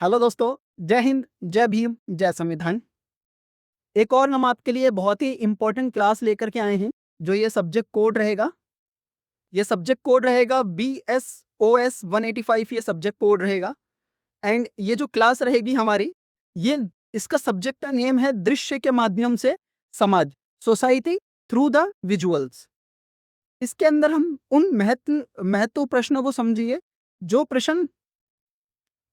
Hello दोस्तों, जय हिंद, जय भीम, जय संविधान। एक और हम आपके लिए बहुत ही इंपॉर्टेंट क्लास लेकर के आए हैं। जो ये सब्जेक्ट कोड रहेगा, ये सब्जेक्ट कोड रहेगा BSOS 185। ये सब्जेक्ट कोड रहेगा एंड ये जो क्लास रहेगी हमारी, ये इसका सब्जेक्ट का नेम है दृश्य के माध्यम से समाज, सोसाइटी थ्रू द विजुअल्स। इसके अंदर हम उन महत्व प्रश्नों को समझिए जो प्रश्न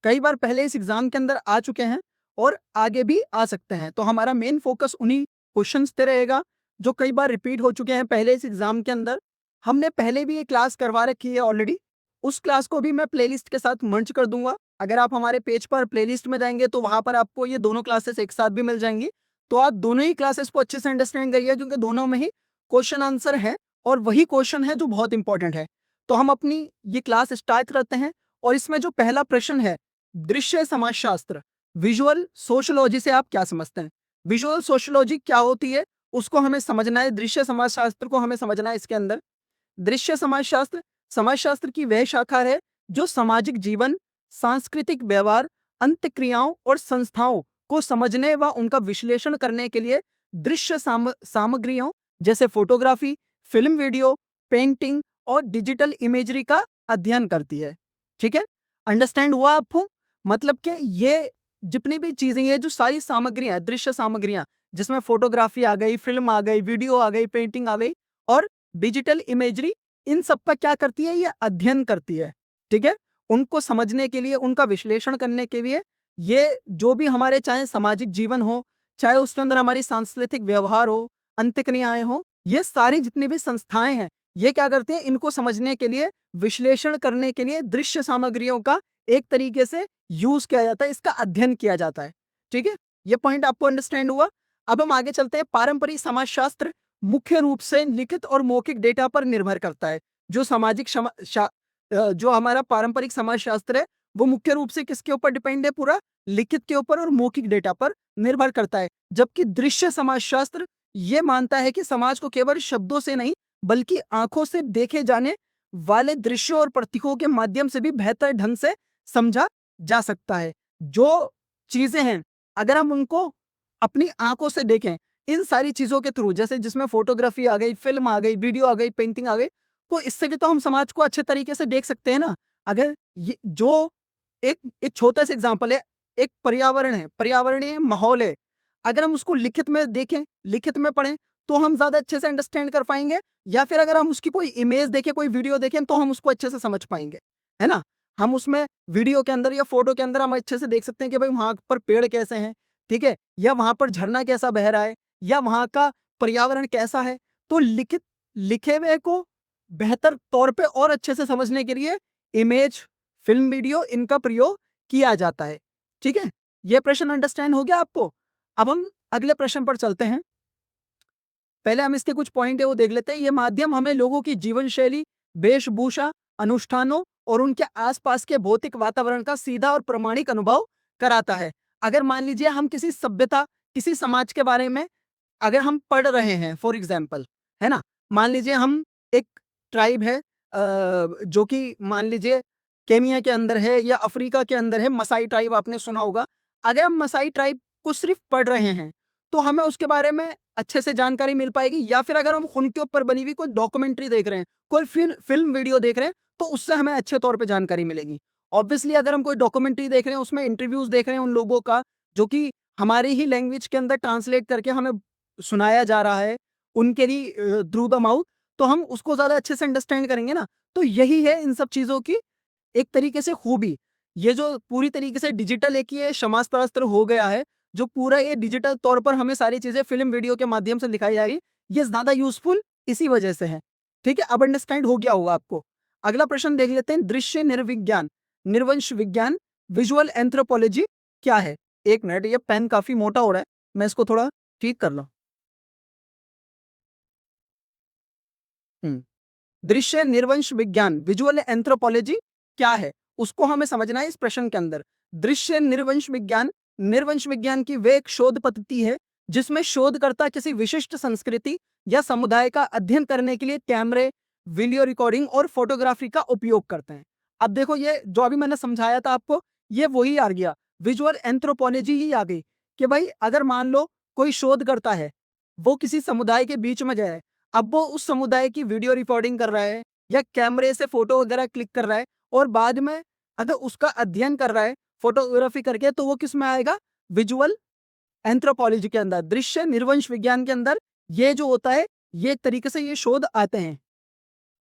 कई बार पहले इस एग्जाम के अंदर आ चुके हैं और आगे भी आ सकते हैं। तो हमारा मेन फोकस उन्हीं क्वेश्चंस पे रहेगा जो कई बार रिपीट हो चुके हैं पहले इस एग्जाम के अंदर। हमने पहले भी ये क्लास करवा रखी है ऑलरेडी। उस क्लास को भी मैं प्लेलिस्ट के साथ मर्ज कर दूंगा। अगर आप हमारे पेज पर प्लेलिस्ट में जाएंगे तो वहां पर आपको ये दोनों क्लासेस एक साथ भी मिल जाएंगी। तो आप दोनों ही क्लासेस को अच्छे से अंडरस्टैंड करिए क्योंकि दोनों में ही क्वेश्चन आंसर है और वही क्वेश्चन है जो बहुत इंपॉर्टेंट है। तो हम अपनी ये क्लास स्टार्ट करते हैं और इसमें जो पहला प्रश्न है, दृश्य समाजशास्त्र, विजुअल सोशियोलॉजी से आप क्या समझते हैं? विजुअल सोशियोलॉजी क्या होती है उसको हमें समझना है, दृश्य समाजशास्त्र को हमें समझना है। इसके अंदर दृश्य समाजशास्त्र समाजशास्त्र की वह शाखा है जो सामाजिक जीवन, सांस्कृतिक व्यवहार, अंतक्रियाओं और संस्थाओं को समझने व उनका विश्लेषण करने के लिए दृश्य सामग्रियों जैसे फोटोग्राफी, फिल्म, वीडियो, पेंटिंग और डिजिटल इमेजरी का अध्ययन करती है। ठीक है, अंडरस्टैंड हुआ आपको? मतलब कि ये जितनी भी चीजें, ये जो सारी सामग्रियां, दृश्य सामग्रियां जिसमें फोटोग्राफी आ गई, फिल्म आ गई, वीडियो आ गई, पेंटिंग आ गई और डिजिटल इमेजरी, इन सब का क्या करती है? ये अध्ययन करती है। ठीक है, उनको समझने के लिए, उनका विश्लेषण करने के लिए, ये जो भी हमारे चाहे सामाजिक जीवन हो, चाहे उसके अंदर हमारी सांस्कृतिक व्यवहार हो, अंतक्रियाएं हो, ये सारी जितनी भी संस्थाएं हैं, ये क्या करते हैं? इनको समझने के लिए, विश्लेषण करने के लिए दृश्य सामग्रियों का एक तरीके से यूज किया जाता है, इसका अध्ययन किया जाता है। ठीक है, ये पॉइंट आपको अंडरस्टैंड हुआ? अब हम आगे चलते हैं। पारंपरिक समाजशास्त्र मुख्य रूप से लिखित और मौखिक डेटा पर निर्भर करता है। जो जो हमारा पारंपरिक समाजशास्त्र है वो मुख्य रूप से किसके ऊपर डिपेंड है? पूरा लिखित के ऊपर और मौखिक डेटा पर निर्भर करता है। जबकि दृश्य समाजशास्त्र ये मानता है कि समाज को केवल शब्दों से नहीं बल्कि आंखों से देखे जाने वाले दृश्यों और प्रतीकों के माध्यम से भी बेहतर ढंग से समझा जा सकता है। जो चीजें हैं अगर हम उनको अपनी आंखों से देखें, इन सारी चीजों के थ्रू, जैसे जिसमें फोटोग्राफी आ गई, फिल्म आ गई, वीडियो आ गई, पेंटिंग आ गई, तो इससे भी तो हम समाज को अच्छे तरीके से देख सकते हैं ना। अगर ये जो एक एक छोटा सा एग्जांपल है, एक पर्यावरण है, पर्यावरणीय माहौल है, अगर हम उसको लिखित में देखें, लिखित में पढ़ें तो हम ज्यादा अच्छे से अंडरस्टैंड कर पाएंगे, या फिर अगर हम उसकी कोई इमेज देखें, कोई वीडियो देखें तो हम उसको अच्छे से समझ पाएंगे, है ना। हम उसमें वीडियो के अंदर या फोटो के अंदर हम अच्छे से देख सकते हैं कि भाई वहां पर पेड़ कैसे हैं, ठीक है, या वहां पर झरना कैसा बह रहा है, या वहां का पर्यावरण कैसा है। तो लिखित लिखे हुए को बेहतर तौर पे और अच्छे से समझने के लिए इमेज, फिल्म, वीडियो, इनका प्रयोग किया जाता है। ठीक है, यह प्रश्न अंडरस्टैंड हो गया आपको? अब हम अगले प्रश्न पर चलते हैं। पहले हम इसके कुछ पॉइंट है वो देख लेते हैं। ये माध्यम हमें लोगों की जीवन शैली, वेशभूषा, अनुष्ठानों और उनके आसपास के भौतिक वातावरण का सीधा और प्रामाणिक अनुभव कराता है। अगर मान लीजिए हम किसी सभ्यता, किसी समाज के बारे में अगर हम पढ़ रहे हैं, फॉर एग्जाम्पल, है ना, मान लीजिए हम एक ट्राइब है जो कि मान लीजिए केनिया के अंदर है या अफ्रीका के अंदर है, मसाई ट्राइब आपने सुना होगा। अगर हम मसाई ट्राइब को सिर्फ पढ़ रहे हैं तो हमें उसके बारे में अच्छे से जानकारी मिल पाएगी, या फिर अगर हम उनके ऊपर बनी हुई कोई डॉक्यूमेंट्री देख रहे हैं, कोई फिल्म वीडियो देख रहे हैं, तो उससे हमें अच्छे तौर पे जानकारी मिलेगी। ऑब्वियसली अगर हम कोई डॉक्यूमेंट्री देख रहे हैं, उसमें इंटरव्यूज देख रहे हैं उन लोगों का जो कि हमारी ही लैंग्वेज के अंदर ट्रांसलेट करके हमें सुनाया जा रहा है उनके लिए थ्रू द माउथ, तो हम उसको ज्यादा अच्छे से अंडरस्टैंड करेंगे ना। तो यही है इन सब चीजों की एक तरीके से खूबी। ये जो पूरी तरीके से डिजिटल एक ये समाजशास्त्र हो गया है, जो पूरा ये डिजिटल तौर पर हमें सारी चीजें फिल्म वीडियो के माध्यम से दिखाई जा रही, ये ज्यादा यूजफुल इसी वजह से है। ठीक है, अब अंडरस्टैंड हो गया होगा आपको। अगला प्रश्न देख लेते हैं। दृश्य निर्विज्ञान, निर्वंश विज्ञान, विजुअल एंथ्रोपोलॉजी क्या है? एक मिनट, ये पेन काफी मोटा हो रहा है, मैं इसको थोड़ा ठीक कर लूं। दृश्य निर्वंश विज्ञान, विजुअल एंथ्रोपोलॉजी क्या है, उसको हमें समझना है इस प्रश्न के अंदर। दृश्य निर्वंश विज्ञान, निर्वंश विज्ञान की वे एक शोध पद्धति है जिसमें शोधकर्ता किसी विशिष्ट संस्कृति या समुदाय का अध्ययन करने के लिए कैमरे, वीडियो रिकॉर्डिंग और फोटोग्राफी का उपयोग करते हैं। अब देखो, ये जो अभी मैंने समझाया था आपको, ये वही आ गया। विजुअल एंथ्रोपोलॉजी ही आ गई कि भाई अगर मान लो कोई शोध करता है, वो किसी समुदाय के बीच में गया है, अब वो उस समुदाय की वीडियो रिकॉर्डिंग कर रहा है या कैमरे से फोटो वगैरह क्लिक कर रहा है, और बाद में अगर उसका अध्ययन कर रहा है फोटोग्राफी करके, तो वो किस में आएगा? विजुअल एंथ्रोपोलॉजी के अंदर, दृश्य निर्वंश विज्ञान के अंदर ये जो होता है, ये एक तरीके से ये शोध आते हैं।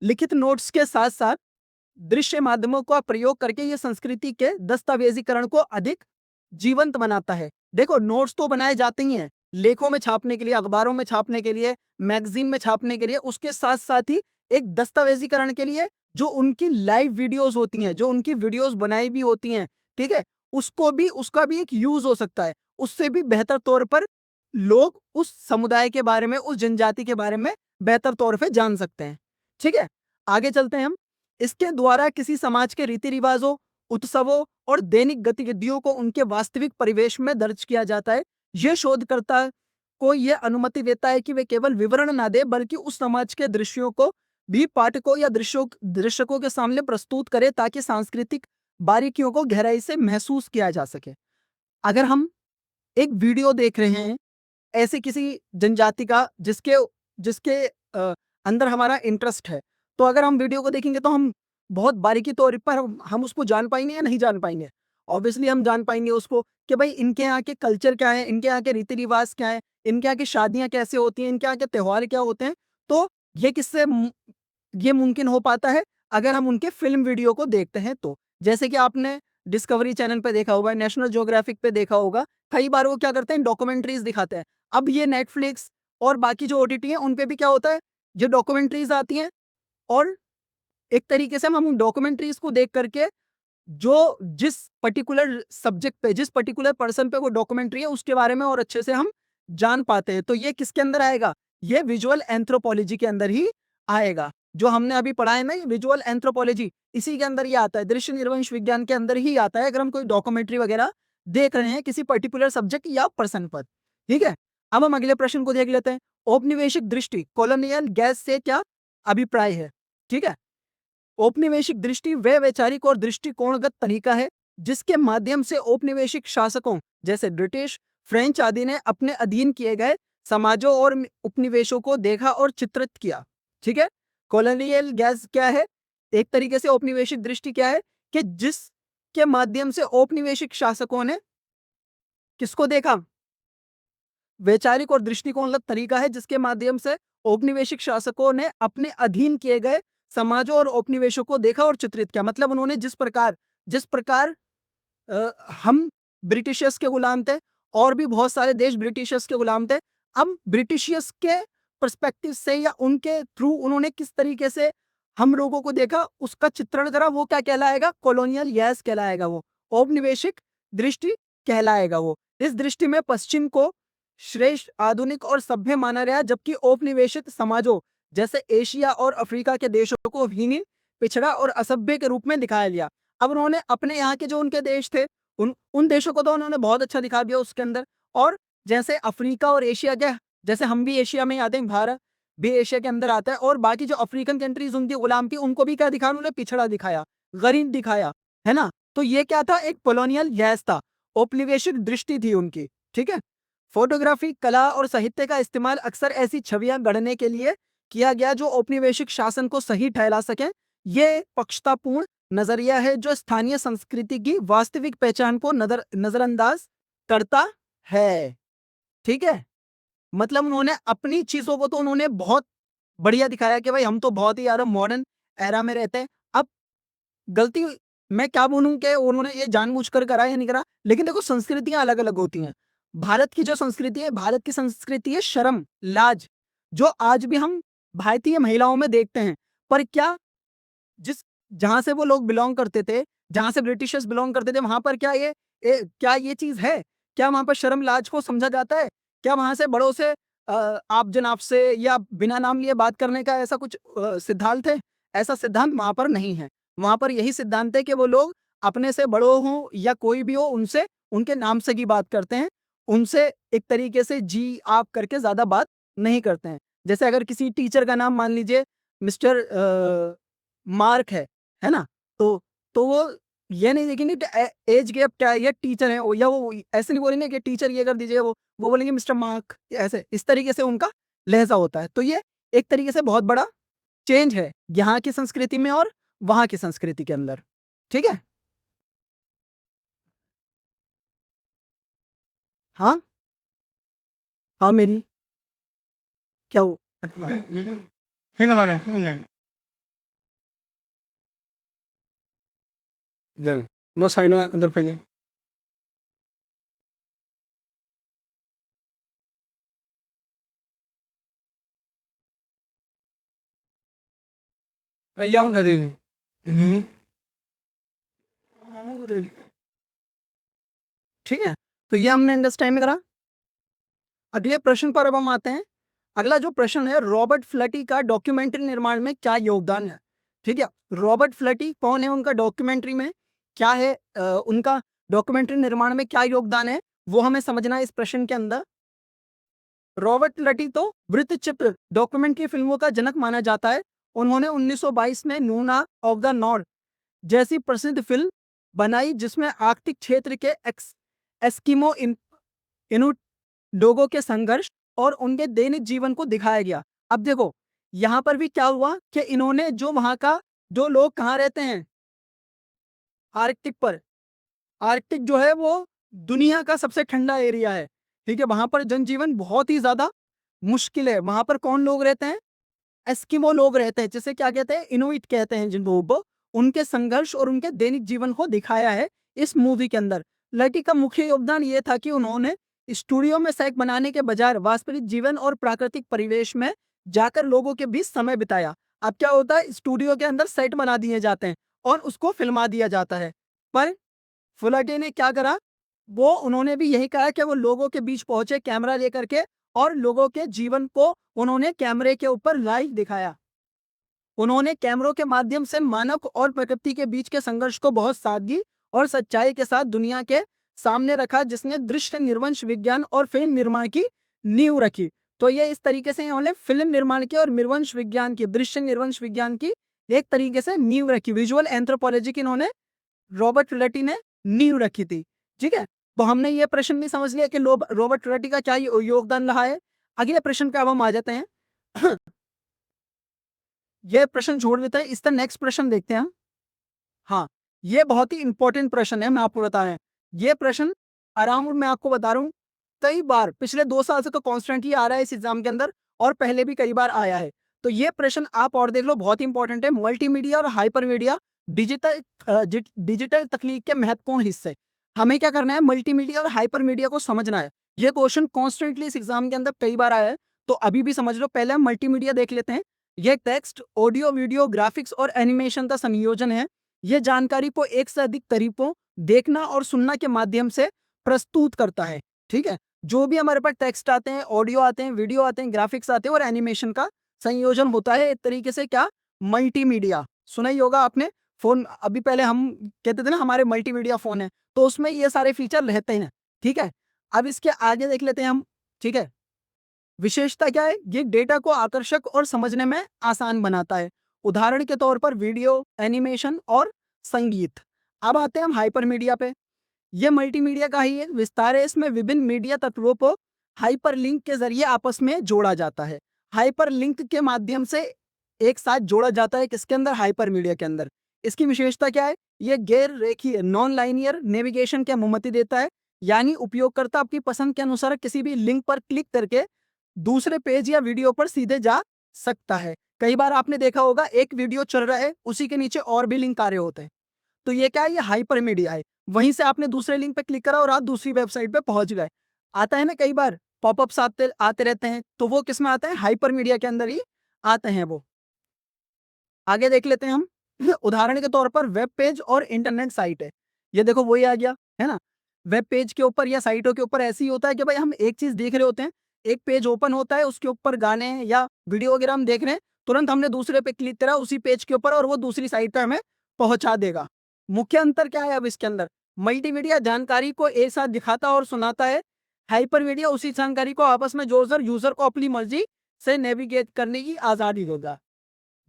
लिखित नोट्स के साथ साथ दृश्य माध्यमों का प्रयोग करके ये संस्कृति के दस्तावेजीकरण को अधिक जीवंत बनाता है। देखो, नोट्स तो बनाए जाते ही हैं लेखों में छापने के लिए, अखबारों में छापने के लिए, मैगजीन में छापने के लिए, उसके साथ साथ ही एक दस्तावेजीकरण के लिए जो उनकी लाइव वीडियोस होती हैं, जो उनकी वीडियोस बनाई भी होती हैं, ठीक है, उसको भी, उसका भी एक यूज हो सकता है। उससे भी बेहतर तौर पर लोग उस समुदाय के बारे में, उस जनजाति के बारे में बेहतर तौर पे जान सकते हैं। ठीक है, आगे चलते हैं हम। इसके द्वारा किसी समाज के रीति रिवाजों, उत्सवों और दैनिक गतिविधियों को उनके वास्तविक परिवेश में दर्ज किया जाता है। यह शोधकर्ता को यह अनुमति देता है कि वे केवल विवरण ना दे, बल्कि उस समाज के दृश्यों को भी पाठकों या दर्शकों के सामने प्रस्तुत करे, ताकि सांस्कृतिक बारीकियों को गहराई से महसूस किया जा सके। अगर हम एक वीडियो देख रहे हैं ऐसे किसी जनजाति का जिसके जिसके अंदर हमारा इंटरेस्ट है, तो अगर हम वीडियो को देखेंगे तो हम बहुत बारीकी तौर पर हम उसको जान पाएंगे या नहीं जान पाएंगे? ऑब्वियसली हम जान पाएंगे उसको कि भाई इनके यहाँ के कल्चर क्या है, इनके यहाँ के रीति रिवाज क्या है, इनके यहाँ की शादियां कैसे होती हैं, इनके यहाँ के त्योहार क्या होते हैं। तो ये किससे ये मुमकिन हो पाता है? अगर हम उनके फिल्म वीडियो को देखते हैं तो। जैसे कि आपने डिस्कवरी चैनल पे देखा होगा, नेशनल ज्योग्राफिक पे देखा होगा, कई बार वो क्या करते हैं, डॉक्यूमेंट्रीज दिखाते हैं। अब ये नेटफ्लिक्स और बाकी जो ओटीटी है उन पे भी क्या होता है, जो डॉक्यूमेंट्रीज आती हैं, और एक तरीके से हम डॉक्यूमेंट्रीज को देख करके जो जिस पर्टिकुलर सब्जेक्ट पे, जिस पर्टिकुलर पर्सन पे वो डॉक्यूमेंट्री है, उसके बारे में और अच्छे से हम जान पाते हैं। तो ये किसके अंदर आएगा? ये विजुअल एंथ्रोपोलॉजी के अंदर ही आएगा। जो हमने अभी पढ़ा है ना, ये विजुअल एंथ्रोपोलॉजी, इसी के अंदर ये आता है, दृश्य निर्वंश विज्ञान के अंदर ही आता है, अगर हम कोई डॉक्यूमेंट्री वगैरह देख रहे हैं किसी पर्टिकुलर सब्जेक्ट या पर्सन पर। ठीक है, अब हम अगले प्रश्न को देख लेते हैं। औपनिवेशिक दृष्टि, कॉलोनियल गैस से क्या अभिप्राय है? ठीक है, औपनिवेशिक दृष्टि वह वैचारिक और दृष्टिकोणगत तरीका है जिसके माध्यम से औपनिवेशिक शासकों जैसे ब्रिटिश, फ्रेंच आदि ने अपने अधीन किए गए समाजों और उपनिवेशों को देखा और चित्रित किया। ठीक है, कॉलोनियल गैस क्या है? एक तरीके से औपनिवेशिक दृष्टि क्या है कि जिसके माध्यम से औपनिवेशिक शासकों ने किसको देखा? वैचारिक और दृष्टिकोणगत तरीका है जिसके माध्यम से औपनिवेशिक शासकों ने अपने अधीन किए गए समाजों और उपनिवेशों को देखा और चित्रित किया। मतलब उन्होंने जिस प्रकार हम ब्रिटिशर्स के गुलाम थे, और भी बहुत सारे देश ब्रिटिशर्स के गुलाम थे। अब ब्रिटिशियर्स के पर्सपेक्टिव से या उनके थ्रू उन्होंने किस तरीके से हम लोगों को देखा, उसका चित्रण करा, वो क्या कहलाएगा? कॉलोनियल यस कहलाएगा, वो औपनिवेशिक दृष्टि कहलाएगा। वो इस दृष्टि में पश्चिम को श्रेष्ठ, आधुनिक और सभ्य माना गया, जबकि औपनिवेशित समाजों जैसे एशिया और अफ्रीका के देशों को हीन, पिछड़ा और असभ्य के रूप में दिखाया गया। अब उन्होंने अपने यहाँ के जो उनके देश थे, उन देशों को तो उन्होंने बहुत अच्छा दिखा दिया उसके अंदर। और जैसे अफ्रीका और एशिया के, जैसे हम भी एशिया में आते हैं, भारत भी एशिया के अंदर आता है, और बाकी जो अफ्रीकन कंट्रीज उनकी गुलाम की, उनको भी क्या दिखाया उन्होंने? पिछड़ा दिखाया, गरीब दिखाया, है ना। तो ये क्या था? एक कॉलोनियल गैस था, औपनिवेशिक दृष्टि थी उनकी। ठीक है, फोटोग्राफी, कला और साहित्य का इस्तेमाल अक्सर ऐसी छवियां गढ़ने के लिए किया गया जो औपनिवेशिक शासन को सही ठहरा सके। ये पक्षतापूर्ण नजरिया है जो स्थानीय संस्कृति की वास्तविक पहचान को नजरअंदाज करता है। ठीक है, मतलब उन्होंने अपनी चीजों को तो उन्होंने बहुत बढ़िया दिखाया कि भाई हम तो बहुत ही ज्यादा मॉडर्न एरा में रहते हैं। अब गलती मैं क्या बोलूं कि उन्होंने ये जानबूझकर करा या नहीं करा, लेकिन देखो संस्कृतियां अलग अलग होती हैं। भारत की जो संस्कृति है, भारत की संस्कृति है शर्म, लाज, जो आज भी हम भारतीय महिलाओं में देखते हैं। पर क्या जिस जहां से वो लोग बिलोंग करते थे, जहां से ब्रिटिशर्स बिलोंग करते थे, वहां पर क्या क्या ये चीज है? क्या वहां पर शर्म लाज को समझा जाता है? क्या वहां से बड़ों से आप जनाब से या बिना नाम लिए बात करने का ऐसा कुछ सिद्धांत है? ऐसा सिद्धांत वहां पर नहीं है। वहां पर यही सिद्धांत है कि वो लोग अपने से बड़ों हों या कोई भी हो, उनसे उनके नाम से ही बात करते हैं। उनसे एक तरीके से जी आप करके ज्यादा बात नहीं करते हैं। जैसे अगर किसी टीचर का नाम मान लीजिए मिस्टर मार्क है ना? तो वो ये नहीं देखेंगे एज गैप क्या है, ये टीचर है या वो ऐसे नहीं बोलेंगे कि टीचर ये कर दीजिए, वो बोलेंगे मिस्टर मार्क, ऐसे इस तरीके से उनका लहजा होता है। तो ये एक तरीके से बहुत बड़ा चेंज है यहाँ की संस्कृति में और वहां की संस्कृति के अंदर। ठीक है, हाँ हाँ मेरी क्या हो नो साइड अंदर पहले ठीक है, तो ये हमने अंडरस्टैंड करा। अगले प्रश्न पर अब हम आते हैं। अगला जो प्रश्न है, रॉबर्ट फ्लटी का डॉक्यूमेंट्री निर्माण में क्या योगदान है। ठीक है, रॉबर्ट फ्लटी कौन है, उनका डॉक्यूमेंट्री में क्या है, उनका डॉक्यूमेंट्री निर्माण में क्या योगदान है, वो हमें समझना है इस प्रश्न के अंदर। रॉबर्ट फ्लटी तो वृत्तचित्र डॉक्यूमेंट्री फिल्मों का जनक माना जाता है। उन्होंने 1922 में नूना ऑफ द नॉर्थ जैसी प्रसिद्ध फिल्म बनाई, जिसमें आर्कटिक क्षेत्र के एस्किमो इनु लोगों के संघर्ष और उनके दैनिक जीवन को दिखाया गया। अब देखो यहाँ पर भी क्या हुआ कि इन्होंने जो वहां का, जो लोग कहाँ रहते हैं, आर्कटिक पर, आर्कटिक जो है वो दुनिया का सबसे ठंडा एरिया है। ठीक है, वहां पर जनजीवन बहुत ही ज्यादा मुश्किल है। वहां पर कौन लोग रहते हैं, एस्किमो लोग रहते हैं, जिसे क्या कहते हैं, इनुइट कहते हैं जिन लोगों को। उनके संघर्ष और उनके दैनिक जीवन को दिखाया है इस मूवी के अंदर। लड़की का मुख्य योगदान ये था कि उन्होंने स्टूडियो में सेट बनाने के बजाय वास्तविक जीवन और प्राकृतिक परिवेश में जाकर लोगों के बीच समय बिताया। अब क्या होता है, स्टूडियो के अंदर सेट बना दिए जाते हैं और उसको फिल्मा दिया जाता है, पर फुलाटे ने क्या करा, वो उन्होंने भी यही कहा कि वो लोगों के बीच पहुंचे कैमरा लेकर के, और लोगों के जीवन को उन्होंने कैमरे के ऊपर लाइव दिखाया। उन्होंने कैमरों के माध्यम से मानव और प्रकृति के बीच के संघर्ष को बहुत सादगी और सच्चाई के साथ दुनिया के सामने रखा, जिसने दृश्य निर्वंश विज्ञान और फिल्म निर्माण की नींव रखी। तो ये इस तरीके से इन्होंने फिल्म निर्माण की और निर्वंश विज्ञान की, दृश्य निर्वंश विज्ञान की एक तरीके से नींव रखी। विजुअल एंथ्रोपोलॉजी की इन्होंने, रॉबर्ट फ्लटी ने नींव रखी थी। ठीक है, तो हमने ये प्रश्न भी समझ लिया कि रॉबर्ट फ्लटी का क्या योगदान रहा है। अगले प्रश्न पे अब हम आ जाते हैं। ये प्रश्न छोड़ देते हैं, इसका नेक्स्ट प्रश्न देखते हैं हम। हाँ, ये बहुत ही इंपॉर्टेंट प्रश्न है, मैं आपको बता रहे हैं। ये प्रश्न अराउंड, मैं आपको बता रहा हूँ, कई बार पिछले 2 साल से तो कॉन्स्टेंट ही आ रहा है इस एग्जाम के अंदर, और पहले भी कई बार आया है। तो ये प्रश्न आप और देख लो, बहुत ही इंपॉर्टेंट है। मल्टीमीडिया और हाइपर मीडिया डिजिटल तकनीक के महत्वपूर्ण हिस्से। हमें क्या करना है, मल्टीमीडिया और हाइपर मीडिया को समझना है। ये क्वेश्चन कॉन्स्टेंटली इस एग्जाम के अंदर कई बार आया है, तो अभी भी समझ लो। पहले हम मल्टीमीडिया देख लेते हैं। ये टेक्स्ट, ऑडियो, वीडियो, ग्राफिक्स और एनिमेशन का संयोजन है। ये जानकारी को एक से अधिक तरीकों, देखना और सुनना के माध्यम से प्रस्तुत करता है। ठीक है, जो भी हमारे पास टेक्स्ट आते हैं, ऑडियो आते हैं, वीडियो आते हैं, ग्राफिक्स आते हैं और एनिमेशन का संयोजन होता है एक तरीके से, क्या, मल्टीमीडिया। सुना ही होगा आपने, फोन अभी पहले हम कहते थे ना हमारे मल्टीमीडिया फोन है, तो उसमें ये सारे फीचर रहते हैं। ठीक है, अब इसके आगे देख लेते हैं हम। ठीक है, विशेषता क्या है, ये डेटा को आकर्षक और समझने में आसान बनाता है। उदाहरण के तौर पर वीडियो, एनिमेशन और संगीत। अब आते हैं हम हाइपर मीडिया पे। यह मल्टीमीडिया का ही एक विस्तार है। इसमें विभिन्न मीडिया तत्वों को हाइपरलिंक के जरिए आपस में जोड़ा जाता है। हाइपरलिंक के माध्यम से एक साथ जोड़ा जाता है, किसके अंदर, हाइपर मीडिया के अंदर। इसकी विशेषता क्या है, यह गैर रेखीय नॉन लाइनियर नेविगेशन की अनुमति देता है, यानी उपयोगकर्ता अपनी पसंद के अनुसार किसी भी लिंक पर क्लिक करके दूसरे पेज या वीडियो पर सीधे जा सकता है। कई बार आपने देखा होगा, एक वीडियो चल रहा है, उसी के नीचे और भी लिंक आ रहे होते हैं। तो ये क्या है, ये हाइपर मीडिया है। वहीं से आपने दूसरे लिंक पे क्लिक करा और आप दूसरी वेबसाइट पे पहुंच गए। आता है ना, कई बार पॉपअप्स आते आते रहते हैं, तो वो किस में आते हैं, हाइपर मीडिया के अंदर ही आते हैं वो। आगे देख लेते हैं हम। उदाहरण के तौर पर वेब पेज और इंटरनेट साइट है। ये देखो वही आ गया है ना। वेब पेज के ऊपर या साइटों के ऊपर ऐसे ही होता है कि भाई हम एक चीज देख रहे होते हैं, एक पेज ओपन होता है, उसके ऊपर गाने या वीडियो वगैरह हम देख रहे हैं, तुरंत हमने दूसरे पे क्लिक करा उसी पेज के ऊपर और वो दूसरी साइट पे हमें पहुंचा देगा। मुख्य अंतर क्या है अब इसके अंदर, मल्टीमीडिया जानकारी को एक साथ दिखाता और सुनाता है। हाइपर मीडिया उसी जानकारी को आपस में जोड़कर यूजर को अपनी मर्जी से नेविगेट करने की आजादी देगा।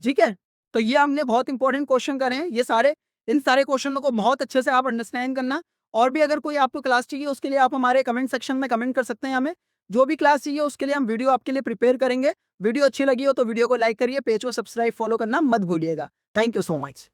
ठीक है, तो ये हमने बहुत इंपॉर्टेंट क्वेश्चन करे हैं। ये सारे इन सारे क्वेश्चनों को बहुत अच्छे से आप अंडरस्टैंड करना। और भी अगर कोई आपको क्लास चाहिए उसके लिए आप हमारे कमेंट सेक्शन में कमेंट कर सकते हैं हमें। जो भी क्लास चाहिए उसके लिए हम वीडियो आपके लिए प्रिपेयर करेंगे। वीडियो अच्छी लगी हो तो वीडियो को लाइक करिए, पेज को सब्सक्राइब फॉलो करना मत भूलिएगा। Thank you so much.